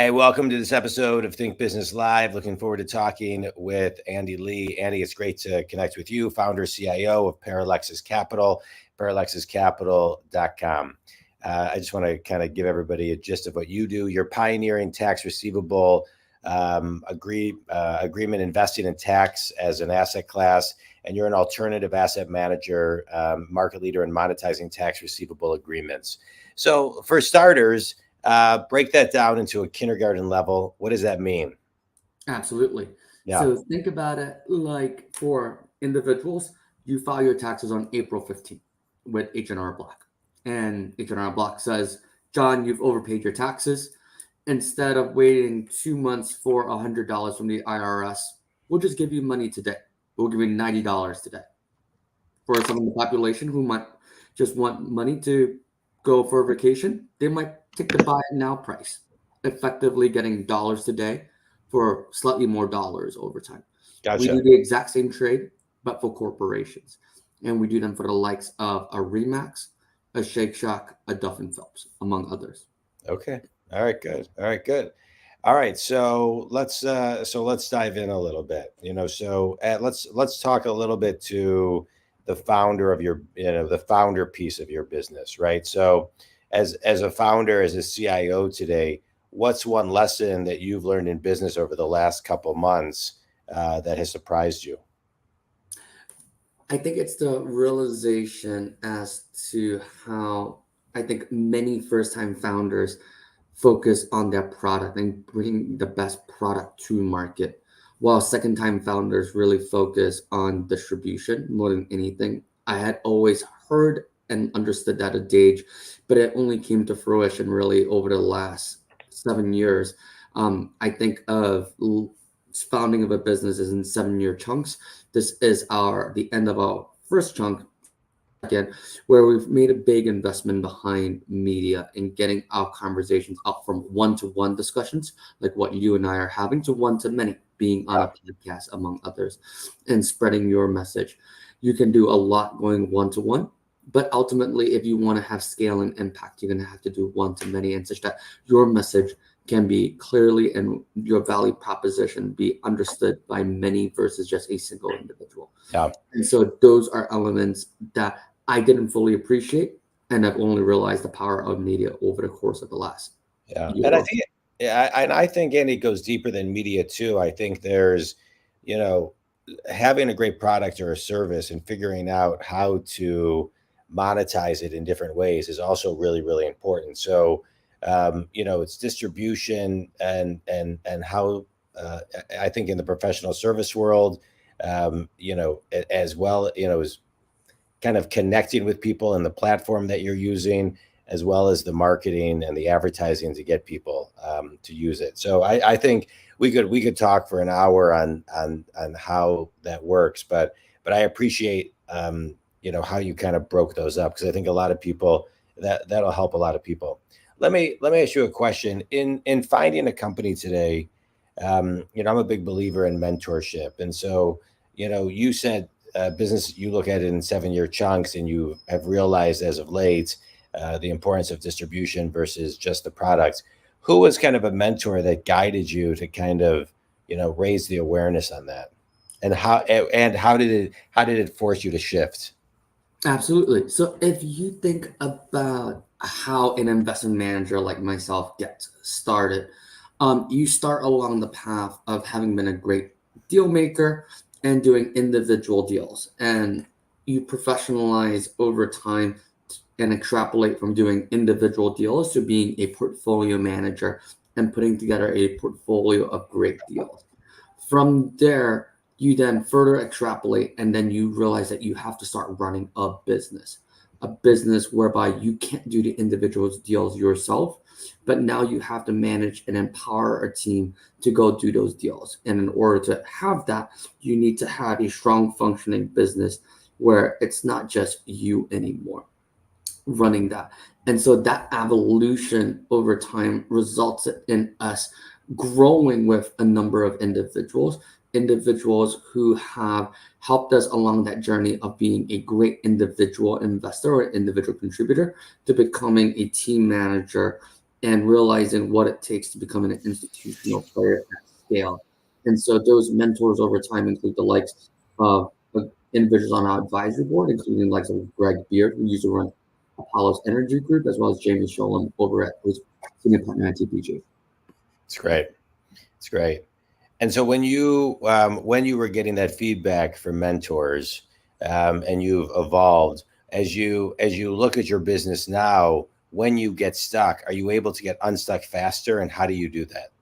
Hey, welcome to this episode of Think Business Live. Looking forward to talking with Andy Lee. Andy, it's great to connect with you, founder, CIO of Parallaxes Capital, parallaxescapital.com. I just want to kind of give everybody a gist of what you do. You're pioneering tax receivable agreement investing in tax as an asset class, and you're an alternative asset manager, market leader in monetizing tax receivable agreements. So for starters, break that down into a kindergarten level. What does that mean? Absolutely. Yeah. So think about it like for individuals, you file your taxes on April 15th with H&R Block. And H&R Block says, John, you've overpaid your taxes. Instead of waiting 2 months for $100 from the IRS, we'll just give you money today. We'll give you $90 today. For some of the population who might just want money to go for a vacation, they might take the buy it now price, effectively getting dollars today for slightly more dollars over time. We Gotcha. do the exact same trade, but for corporations. And we do them for the likes of a Remax, a Shake Shack, a Duff and Phelps, among others. Okay. All right. Good. All right. Good. All right. So let's dive in a little bit. Let's talk a little bit to the founder of your the founder piece of your business, right? So as a founder, as a CIO today, what's one lesson that you've learned in business over the last couple months that has surprised you? I think it's the realization as to how I think many first time founders focus on their product and bring the best product to market, while second time founders really focus on distribution more than anything. I had always heard and understood that at age, but it only came to fruition really over the last 7 years. I think of founding of a business is in 7 year chunks. This is the end of our first chunk, again, where we've made a big investment behind media and getting our conversations up from one-to-one discussions, like what you and I are having, to one-to-many, being on a podcast, among others, and spreading your message. You can do a lot going one-to-one, but ultimately, if you want to have scale and impact, you're going to have to do one-to-many, and such that your message can be clearly and your value proposition be understood by many versus just a single individual. Yeah. And so those are elements that I didn't fully appreciate, and I've only realized the power of media over the course of the last Yeah. year. And I think Andy, it goes deeper than media too. I think there's, you know, having a great product or a service and figuring out how to monetize it in different ways is also really, really important. So, it's distribution and how I think in the professional service world, as well, is kind of connecting with people and the platform that you're using, as well as the marketing and the advertising to get people to use it. So I think we could talk for an hour on how that works, but I appreciate how you kind of broke those up, because I think a lot of people that'll help a lot of people. Let me ask you a question. In finding a company today, I'm a big believer in mentorship, and so you said business, you look at it in 7 year chunks, and you have realized as of late the importance of distribution versus just the products. Who was kind of a mentor that guided you to kind of raise the awareness on that, and how did it force you to shift? Absolutely. So if you think about how an investment manager like myself gets started, you start along the path of having been a great deal maker and doing individual deals, and you professionalize over time and extrapolate from doing individual deals to being a portfolio manager and putting together a portfolio of great deals. From there, you then further extrapolate, and then you realize that you have to start running a business whereby you can't do the individual deals yourself, but now you have to manage and empower a team to go do those deals. And in order to have that, you need to have a strong functioning business where it's not just you anymore running that. And so that evolution over time results in us growing with a number of individuals who have helped us along that journey of being a great individual investor or individual contributor to becoming a team manager and realizing what it takes to become an institutional player at scale. And so those mentors over time include the likes of individuals on our advisory board, including the likes of Greg Beard, who used to run Apollo's Energy Group, as well as Jamie Sholem over at who's senior partner at TPG. It's great. It's great. And so when you were getting that feedback from mentors, and you've evolved as you look at your business now, when you get stuck, are you able to get unstuck faster? And how do you do that?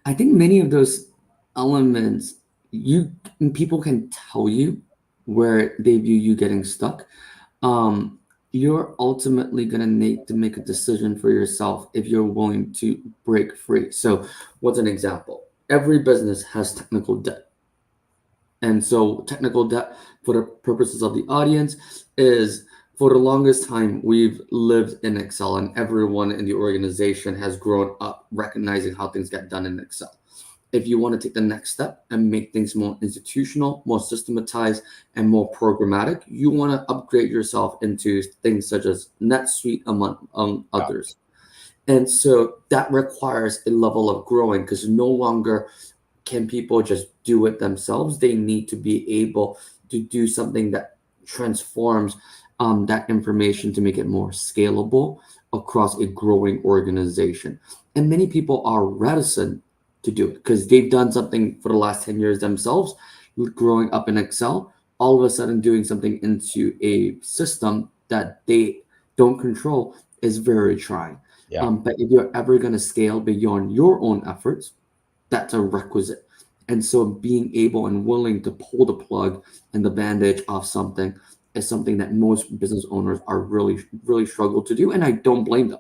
I think many of those elements, you people can tell you where they view you getting stuck. Um, you're ultimately gonna need to make a decision for yourself if you're willing to break free. So, what's an example? Every business has technical debt. And so technical debt, for the purposes of the audience, is for the longest time we've lived in Excel, and everyone in the organization has grown up recognizing how things get done in Excel. If you want to take the next step and make things more institutional, more systematized, and more programmatic, you want to upgrade yourself into things such as NetSuite, among Yeah. others. And so that requires a level of growing because no longer can people just do it themselves. They need to be able to do something that transforms that information to make it more scalable across a growing organization. And many people are reticent to do it because they've done something for the last 10 years themselves, growing up in Excel, all of a sudden doing something into a system that they don't control is very trying. Yeah. But if you're ever going to scale beyond your own efforts, that's a requisite. And so being able and willing to pull the plug and the bandage off something is something that most business owners are really struggle to do. And I don't blame them.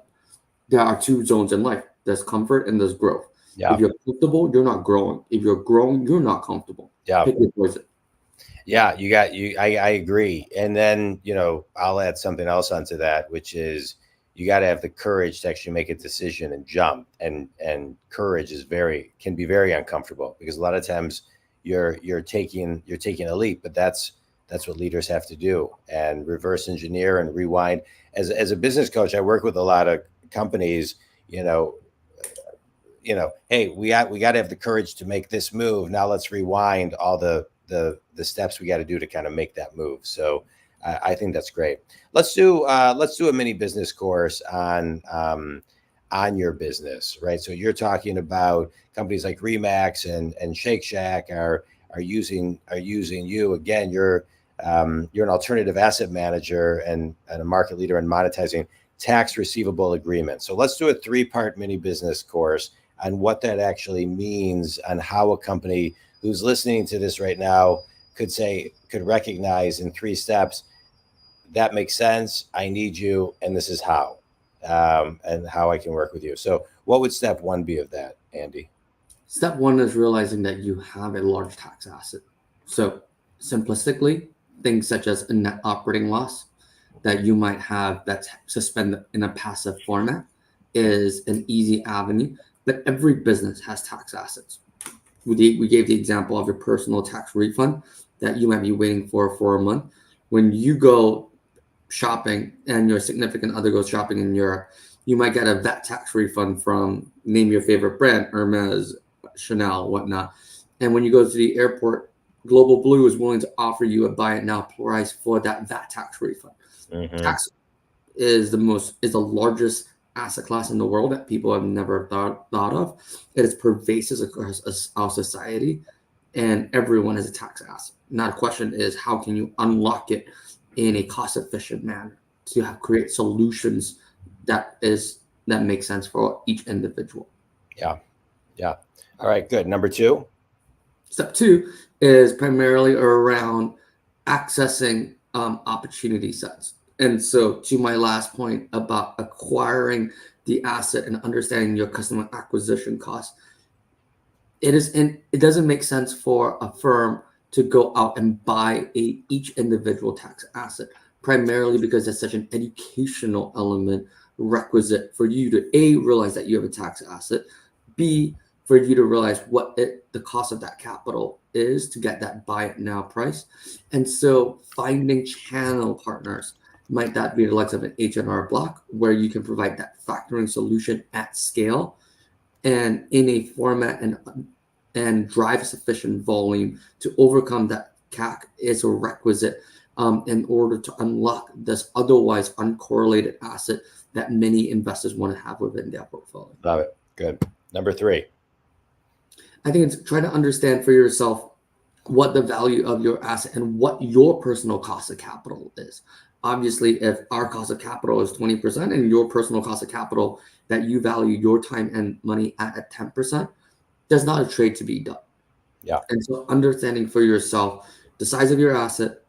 There are two zones in life. There's comfort and there's growth. If Yeah. you're comfortable, you're not growing. If you're growing, you're not comfortable. Yeah. Pick your poison. Yeah, I agree. And then, I'll add something else onto that, which is you got to have the courage to actually make a decision and jump. And courage can be very uncomfortable because a lot of times you're taking a leap, but that's what leaders have to do, and reverse engineer and rewind. As a business coach, I work with a lot of companies, you know, hey, we got to have the courage to make this move. Now let's rewind all the steps we got to do to kind of make that move. So I think that's great. Let's do a mini business course on your business, right? So you're talking about companies like Remax and Shake Shack are using you again. You're an alternative asset manager and a market leader in monetizing tax receivable agreements. So let's do a 3-part mini business course on what that actually means, on how a company who's listening to this right now could recognize in 3 steps, that makes sense, I need you, and this is how, and how I can work with you. So what would step 1 be of that, Andy? Step one is realizing that you have a large tax asset. So, simplistically, things such as a net operating loss that you might have that's suspended in a passive format is an easy avenue. But every business has tax assets. We gave the example of your personal tax refund that you might be waiting for a month. When you go shopping and your significant other goes shopping in Europe, you might get a VAT tax refund from, name your favorite brand, Hermes, Chanel, whatnot. And when you go to the airport, Global Blue is willing to offer you a buy it now price for that VAT tax refund. Mm-hmm. Tax is the largest asset class in the world that people have never thought of. It is pervasive across our society, and everyone has a tax asset. Now the question is, how can you unlock it in a cost-efficient manner to create solutions that make sense for each individual? Yeah. All right, good. Number 2. Step 2 is primarily around accessing opportunity sets. And so, to my last point about acquiring the asset and understanding your customer acquisition cost, it doesn't make sense for a firm to go out and buy each individual tax asset, primarily because it's such an educational element requisite for you to realize that you have a tax asset, B, for you to realize what the cost of that capital is to get that buy it now price. And so finding channel partners might that be the likes of an H&R Block, where you can provide that factoring solution at scale and in a format and drive sufficient volume to overcome that CAC is a requisite in order to unlock this otherwise uncorrelated asset that many investors want to have within their portfolio. Love it. Good. Number 3. I think it's try to understand for yourself what the value of your asset and what your personal cost of capital is. Obviously, if our cost of capital is 20% and your personal cost of capital that you value your time and money at 10%, there's not a trade to be done. Yeah. And so understanding for yourself the size of your asset,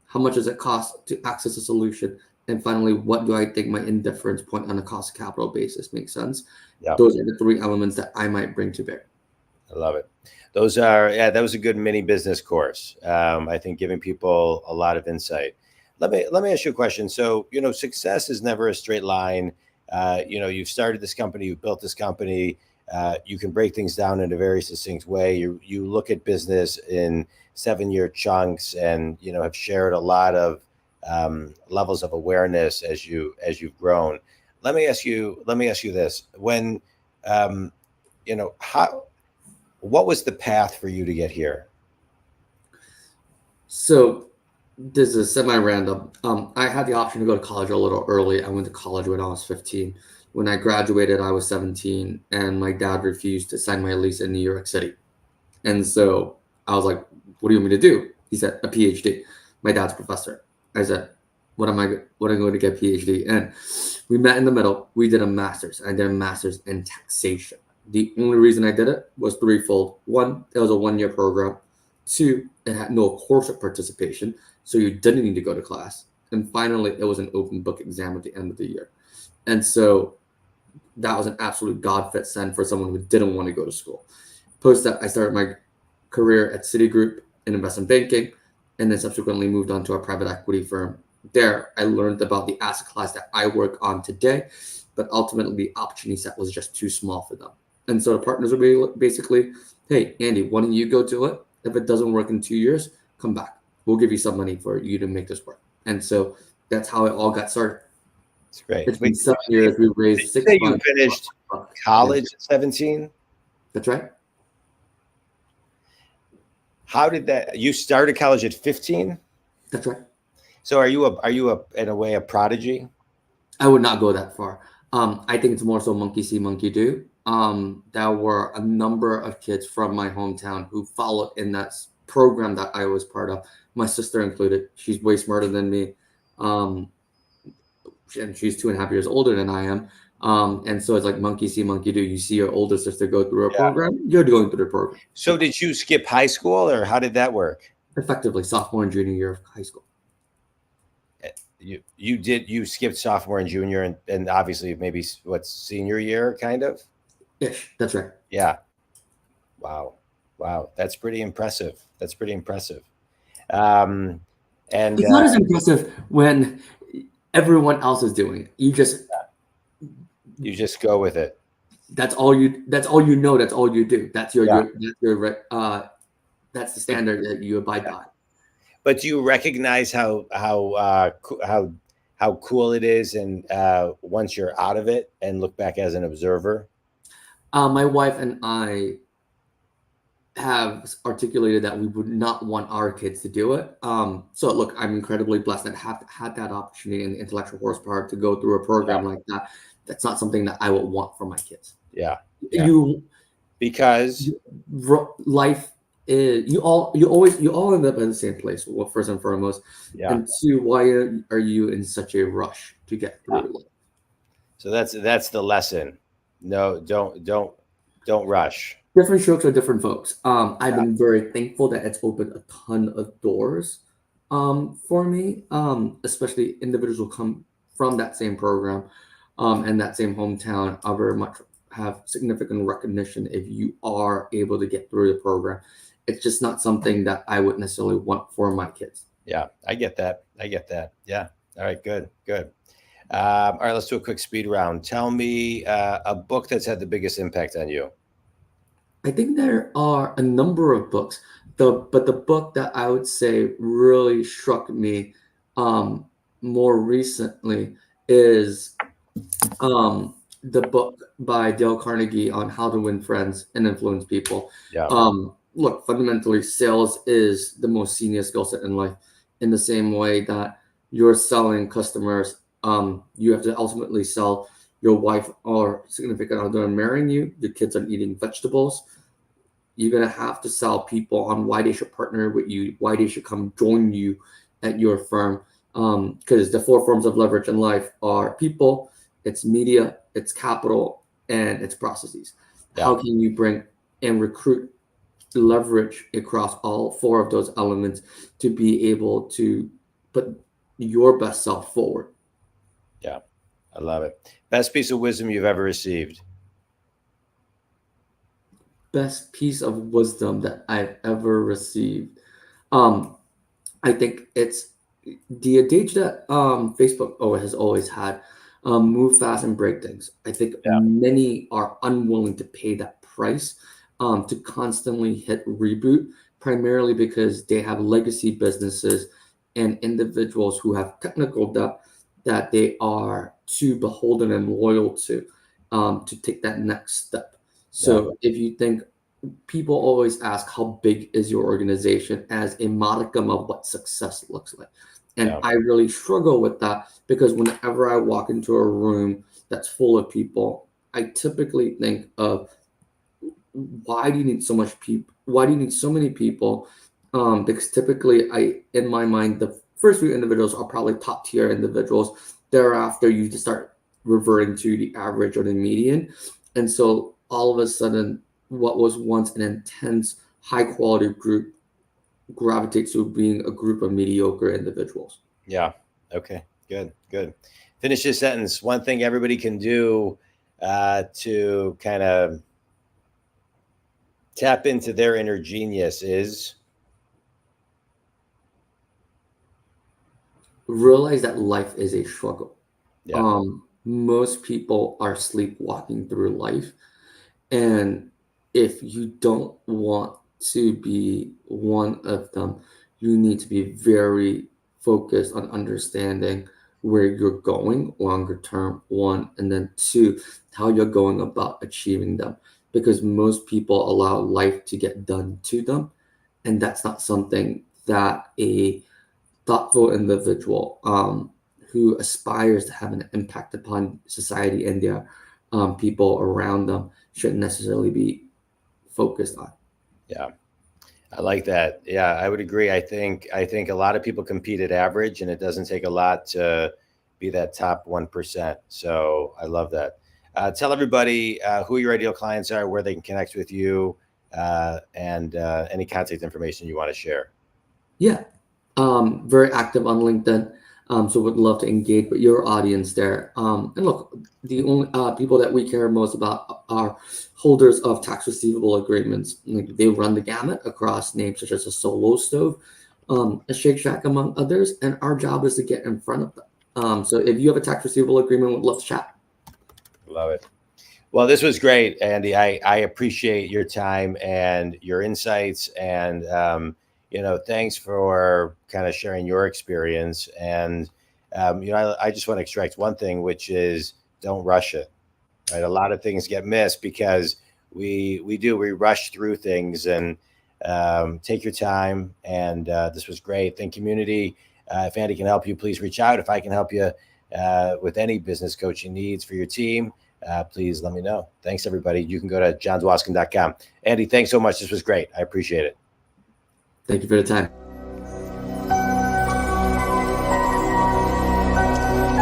how much does it cost to access a solution, and finally, what do I think my indifference point on a cost of capital basis makes sense? Yeah. Those are the 3 elements that I might bring to bear. I love it. Those are, that was a good mini business course. I think giving people a lot of insight. Let me ask you a question. So, success is never a straight line. You've started this company, you've built this company. You can break things down in a very succinct way. You look at business in 7-year chunks, and have shared a lot of levels of awareness as you've grown. Let me ask you this: when what was the path for you to get here? So this is semi-random. I had the option to go to college a little early. I went to college when I was 15. When I graduated, I was 17, and my dad refused to sign my lease in New York City. And so I was like, what do you want me to do? He said, a PhD. My dad's professor. I said, what am I going to get a PhD? And we met in the middle. We did a master's. I did a master's in taxation. The only reason I did it was threefold. 1, it was a 1-year program. 2, it had no coursework participation, so you didn't need to go to class. And finally, it was an open book exam at the end of the year. And so that was an absolute God fit send for someone who didn't want to go to school. Post that, I started my career at Citigroup in investment banking, and then subsequently moved on to a private equity firm. There, I learned about the asset class that I work on today, but ultimately the opportunity set was just too small for them. And so the partners would be basically, hey, Andy, why don't you go do it? If it doesn't work in 2 years, come back. We'll give you some money for you to make this work. And so that's how it all got started. It's great. It's been 7 years. We raised 6 months. You finished college at 17? That's right. How did that? You started college at 15? That's right. So are you in a way a prodigy? I would not go that far. I think it's more so monkey see, monkey do. There were a number of kids from my hometown who followed in that program that I was part of. My sister included. She's way smarter than me. And she's 2.5 years older than I am. And so it's like monkey see, monkey do. You see your older sister go through a program, you're going through the program. So did you skip high school, or how did that work? Effectively, sophomore and junior year of high school. You skipped sophomore and junior, and obviously maybe senior year, kind of? Ish. That's right. Yeah. Wow. That's pretty impressive. And it's not as impressive when everyone else is doing it. You just go with it. That's all you know. That's all you do. That's that's the standard that you abide by. But do you recognize how cool it is, and once you're out of it and look back as an observer? My wife and I have articulated that we would not want our kids to do it. So look, I'm incredibly blessed that I have had that opportunity and intellectual horsepower to go through a program like that. That's not something that I would want for my kids. Yeah. Because life is you all end up in the same place. Well, first and foremost, and 2, why are you in such a rush to get through life? So that's the lesson. No, don't rush. Different strokes for different folks. I've been very thankful that it's opened a ton of doors for me, especially individuals who come from that same program and that same hometown. I very much have significant recognition if you are able to get through the program. It's just not something that I would necessarily want for my kids. Yeah, I get that. Yeah. All right, good. All right, let's do a quick speed round. Tell me a book that's had the biggest impact on you. I think there are a number of books, but the book that I would say really struck me more recently is the book by Dale Carnegie on how to win friends and influence people. Yeah. Look, fundamentally, sales is the most senior skill set in life. In the same way that you're selling customers, you have to ultimately sell your wife or significant other on marrying you, your kids on eating vegetables. You're gonna have to sell people on why they should partner with you, why they should come join you at your firm. Because the four forms of leverage in life are people, it's media, it's capital, and it's processes. Yeah. How can you bring and recruit leverage across all four of those elements to be able to put your best self forward? Yeah. I love it. Best piece of wisdom you've ever received? Best piece of wisdom that I've ever received. Um, I think it's the adage that Facebook has always had, move fast and break things. I think Yeah. many are unwilling to pay that price to constantly hit reboot, primarily because they have legacy businesses and individuals who have technical debt that they are too beholden and loyal to take that next step. Yeah. So if you think people always ask how big is your organization as a modicum of what success looks like. And Yeah. I really struggle with that because whenever I walk into a room that's full of people, I typically think of why do you need so much people? Why do you need so many people? Because typically, in my mind, the first few individuals are probably top tier individuals. Thereafter, you just start reverting to the average or the median, and so all of a sudden, what was once an intense, high quality group gravitates to being a group of mediocre individuals. Yeah. Okay. Good. Good. Finish this sentence. One thing everybody can do to kind of tap into their inner genius is. Realize that life is a struggle. Yeah. Most people are sleepwalking through life. And if you don't want to be one of them, you need to be very focused on understanding where you're going longer term, one, and then two, how you're going about achieving them. Because most people allow life to get done to them. And that's not something that a thoughtful individual who aspires to have an impact upon society and their people around them shouldn't necessarily be focused on. Yeah. I like that. Yeah, I would agree. I think a lot of people compete at average, and it doesn't take a lot to be that top 1%. So I love that. Tell everybody who your ideal clients are, where they can connect with you, and any contact information you want to share. Yeah, very active on LinkedIn. So would love to engage with your audience there. And look, the only people that we care most about are holders of tax receivable agreements. Like they run the gamut across names such as a Solo Stove, a Shake Shack, among others. And our job is to get in front of them. So if you have a tax receivable agreement, we'd love to chat. Love it. Well, this was great, Andy. I appreciate your time and your insights, and thanks for kind of sharing your experience. And I just want to extract one thing, which is don't rush it. Right, a lot of things get missed because we rush through things, and take your time. And this was great. Think community. If Andy can help you, please reach out. If I can help you with any business coaching needs for your team, please let me know. Thanks, everybody. You can go to jondwoskin.com. Andy, thanks so much. This was great. I appreciate it. Thank you for the time.